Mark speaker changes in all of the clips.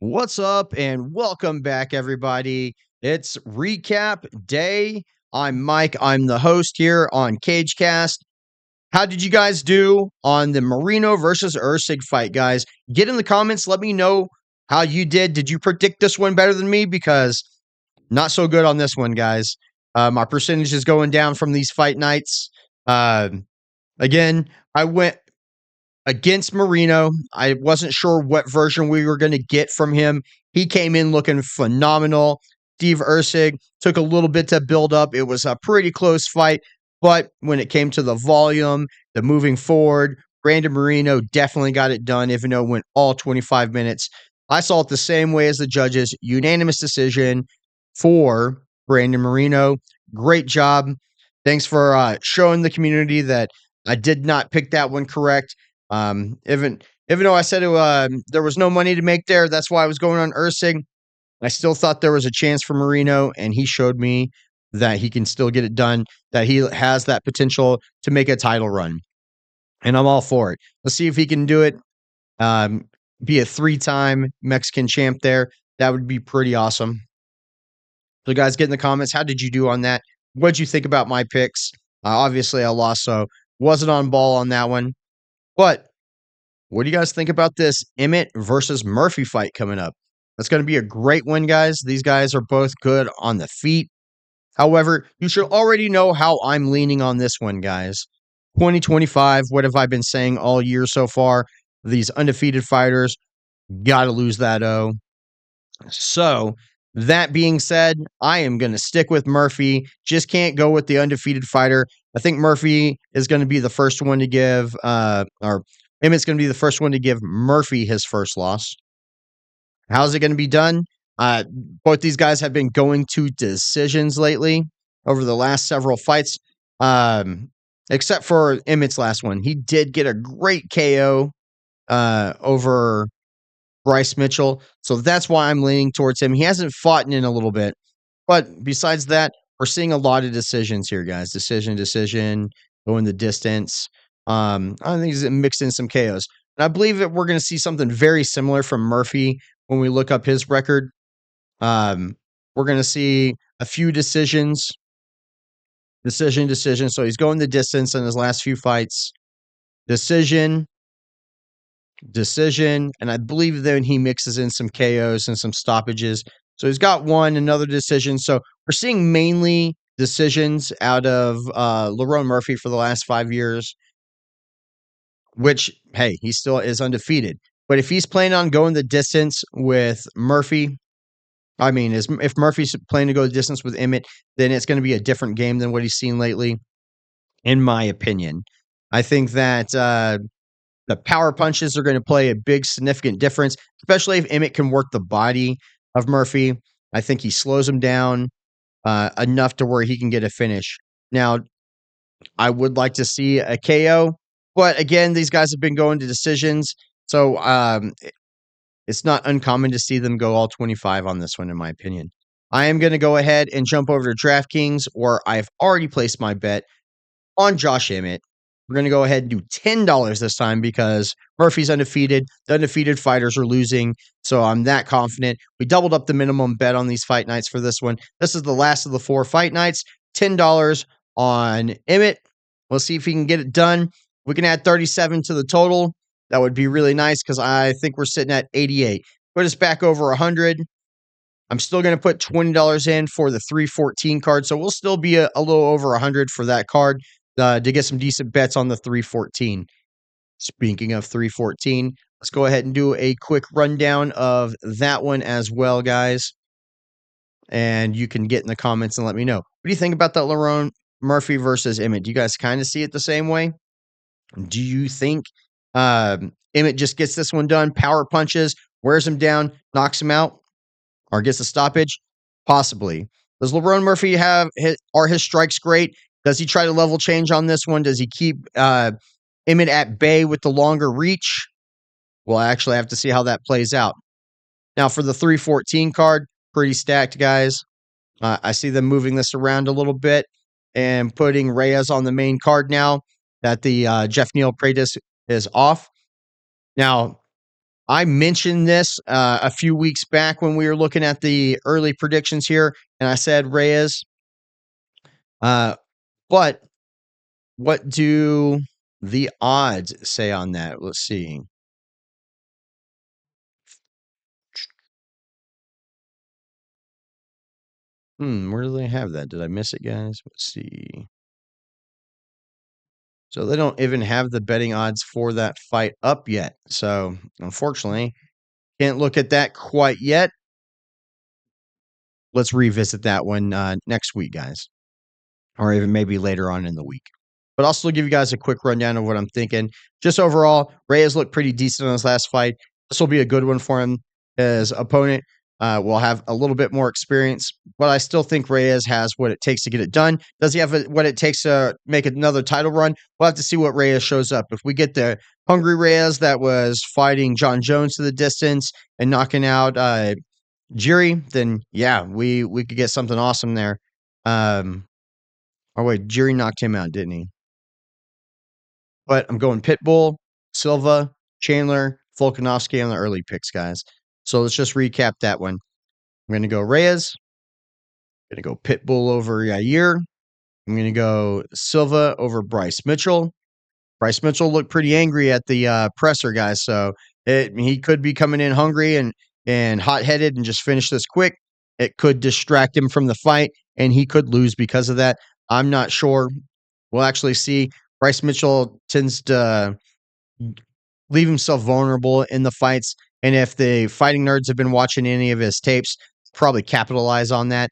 Speaker 1: What's up, and welcome back, everybody. It's recap day. I'm Mike. I'm the host here on CageCast. How did you guys do on the Moreno versus Erceg fight, guys? Get in the comments. Let me know how you did. Did you predict this one better than me? Because not so good on this one, guys. My percentage is going down from these fight nights. Again, I went against Moreno. I wasn't sure what version we were going to get from him. He came in looking phenomenal. Steve Erceg took a little bit to build up. It was a pretty close fight, but when it came to the volume, the moving forward, Brandon Moreno definitely got it done, even though it went all 25 minutes. I saw it the same way as the judges. Unanimous decision for Brandon Moreno. Great job. Thanks for showing the community that I did not pick that one correct. Even though I said there was no money to make there, that's why I was going on Erceg. I still thought there was a chance for Moreno, and he showed me that he can still get it done, that he has that potential to make a title run. And I'm all for it. Let's see if he can do it. Be a 3-time Mexican champ there. That would be pretty awesome. So, guys, get in the comments. How did you do on that? What'd you think about my picks? Obviously, I lost, so wasn't on ball on that one. But what do you guys think about this Emmett versus Murphy fight coming up? That's going to be a great one, guys. These guys are both good on the feet. However, you should already know how I'm leaning on this one, guys. 2025, what have I been saying all year so far? These undefeated fighters got to lose that O. So, that being said, I am going to stick with Murphy. Just can't go with the undefeated fighter. I think Murphy is going to be the first one to give, or Emmett's going to be the first one to give Murphy his first loss. How's it going to be done? Both these guys have been going to decisions lately over the last several fights, except for Emmett's last one. He did get a great KO over Bryce Mitchell, so that's why I'm leaning towards him. He hasn't fought in a little bit, but besides that, we're seeing a lot of decisions here, guys. Decision, going the distance. I think he's mixed in some KOs. And I believe that we're going to see something very similar from Murphy when we look up his record. We're going to see a few decisions. Decision. So he's going the distance in his last few fights. Decision, and I believe then he mixes in some KOs and some stoppages. So he's got another decision. So we're seeing mainly decisions out of Lerone Murphy for the last 5 years, which, hey, he still is undefeated. But if he's planning on going the distance with Murphy, if Murphy's planning to go the distance with Emmett, then it's going to be a different game than what he's seen lately, in my opinion. I think that the power punches are going to play a big, significant difference, especially if Emmett can work the body of Murphy. I think he slows him down enough to where he can get a finish. Now, I would like to see a KO, but again, these guys have been going to decisions, so it's not uncommon to see them go all 25 on this one, in my opinion. I am going to go ahead and jump over to DraftKings, where I've already placed my bet on Josh Emmett. We're going to go ahead and do $10 this time because Murphy's undefeated. The undefeated fighters are losing, so I'm that confident. We doubled up the minimum bet on these fight nights for this one. This is the last of the 4 fight nights. $10 on Emmett. We'll see if he can get it done. We can add 37 to the total. That would be really nice because I think we're sitting at 88. Put us back over 100. I'm still going to put $20 in for the 314 card, so we'll still be a little over 100 for that card to get some decent bets on the 314. Speaking of 314, let's go ahead and do a quick rundown of that one as well, guys. And you can get in the comments and let me know. What do you think about that Lerone Murphy versus Emmett? Do you guys kind of see it the same way? Do you think Emmett just gets this one done, power punches, wears him down, knocks him out, or gets a stoppage? Possibly. Does Lerone Murphy are his strikes great? Does he try to level change on this one? Does he keep Emmett at bay with the longer reach? We'll actually have to see how that plays out. Now, for the 314 card, pretty stacked, guys. I see them moving this around a little bit and putting Reyes on the main card now that the Jeff Neal Pratis is off. Now, I mentioned this a few weeks back when we were looking at the early predictions here, and I said Reyes. But what do the odds say on that? Let's see. Where do they have that? Did I miss it, guys? Let's see. So they don't even have the betting odds for that fight up yet. So unfortunately, can't look at that quite yet. Let's revisit that one next week, guys, or even maybe later on in the week. But I'll still give you guys a quick rundown of what I'm thinking. Just overall, Reyes looked pretty decent on his last fight. This will be a good one for him. His opponent will have a little bit more experience, but I still think Reyes has what it takes to get it done. Does he have what it takes to make another title run? We'll have to see what Reyes shows up. If we get the hungry Reyes that was fighting John Jones to the distance and knocking out Jiri, then yeah, we could get something awesome there. Oh wait, Jiri knocked him out, didn't he? But I'm going Pitbull, Silva, Chandler, Volkanovski on the early picks, guys. So let's just recap that one. I'm going to go Reyes. I'm going to go Pitbull over Yair. I'm going to go Silva over Bryce Mitchell. Bryce Mitchell looked pretty angry at the presser, guys. So he could be coming in hungry and hot-headed and just finish this quick. It could distract him from the fight, and he could lose because of that. I'm not sure. We'll actually see. Bryce Mitchell tends to leave himself vulnerable in the fights. And if the fighting nerds have been watching any of his tapes, probably capitalize on that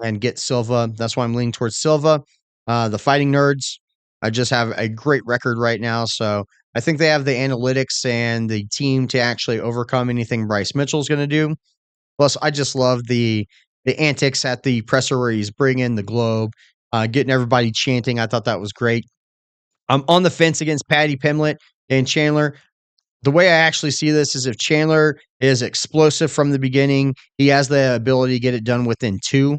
Speaker 1: and get Silva. That's why I'm leaning towards Silva. The fighting nerds, I just have a great record right now. So I think they have the analytics and the team to actually overcome anything Bryce Mitchell's going to do. Plus, I just love the antics at the presser where he's bringing the globe, getting everybody chanting. I thought that was great. I'm on the fence against Paddy Pimblett and Chandler. The way I actually see this is if Chandler is explosive from the beginning, he has the ability to get it done within 2.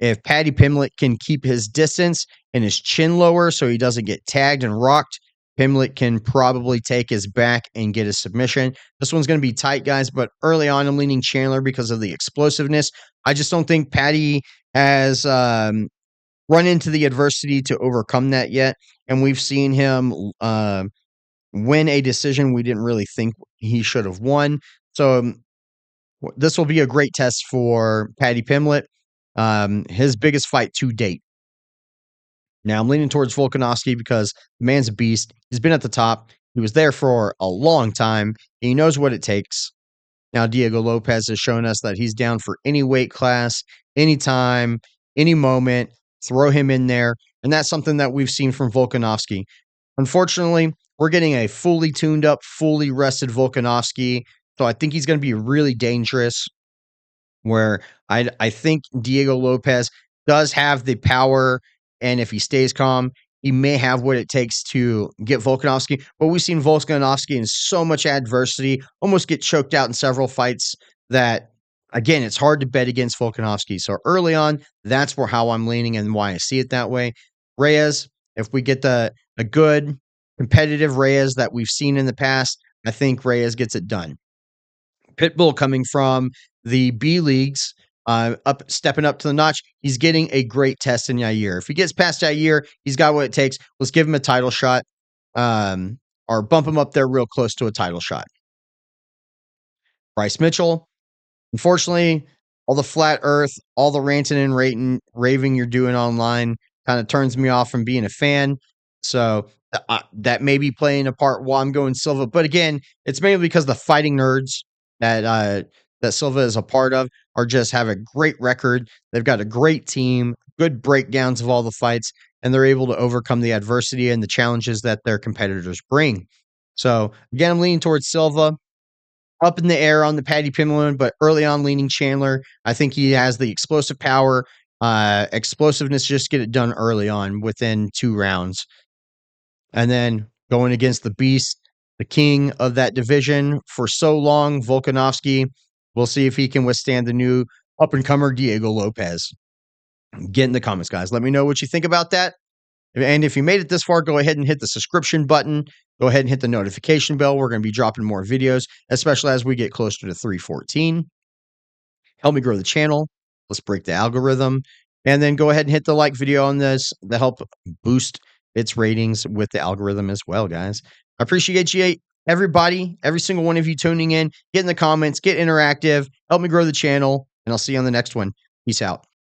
Speaker 1: If Paddy Pimblett can keep his distance and his chin lower so he doesn't get tagged and rocked, Pimblett can probably take his back and get a submission. This one's going to be tight, guys, but early on I'm leaning Chandler because of the explosiveness. I just don't think Paddy has run into the adversity to overcome that yet, and we've seen him win a decision we didn't really think he should have won. So this will be a great test for Paddy Pimblett. His biggest fight to date. Now I'm leaning towards Volkanovski because the man's a beast. He's been at the top. He was there for a long time. He knows what it takes. Now Diego Lopez has shown us that he's down for any weight class, anytime, any moment. Throw him in there. And that's something that we've seen from Volkanovski. Unfortunately, we're getting a fully tuned up, fully rested Volkanovski. So I think he's going to be really dangerous. Where I think Diego Lopez does have the power, and if he stays calm, he may have what it takes to get Volkanovski. But we've seen Volkanovski in so much adversity, almost get choked out in several fights that, again, it's hard to bet against Volkanovski. So early on, that's where how I'm leaning and why I see it that way. Reyes, if we get a good competitive Reyes that we've seen in the past, I think Reyes gets it done. Pitbull coming from the B leagues, stepping up to the notch. He's getting a great test in Yair. If he gets past Yair, he's got what it takes. Let's give him a title shot, or bump him up there real close to a title shot. Bryce Mitchell, unfortunately, all the flat earth, all the ranting and raving you're doing online kind of turns me off from being a fan. So that may be playing a part while I'm going Silva. But again, it's mainly because the fighting nerds that Silva is a part of are just have a great record. They've got a great team, good breakdowns of all the fights, and they're able to overcome the adversity and the challenges that their competitors bring. So again, I'm leaning towards Silva. Up in the air on the Paddy Pimblett, but early on leaning Chandler. I think he has the explosive power, explosiveness, just get it done early on within 2 rounds. And then going against the beast, the king of that division for so long, Volkanovski. We'll see if he can withstand the new up-and-comer Diego Lopez. Get in the comments, guys. Let me know what you think about that. And if you made it this far, go ahead and hit the subscription button. Go ahead and hit the notification bell. We're going to be dropping more videos, especially as we get closer to 314. Help me grow the channel. Let's break the algorithm. And then go ahead and hit the like video on this to help boost its ratings with the algorithm as well, guys. I appreciate you, everybody, every single one of you tuning in. Get in the comments, get interactive, help me grow the channel, and I'll see you on the next one. Peace out.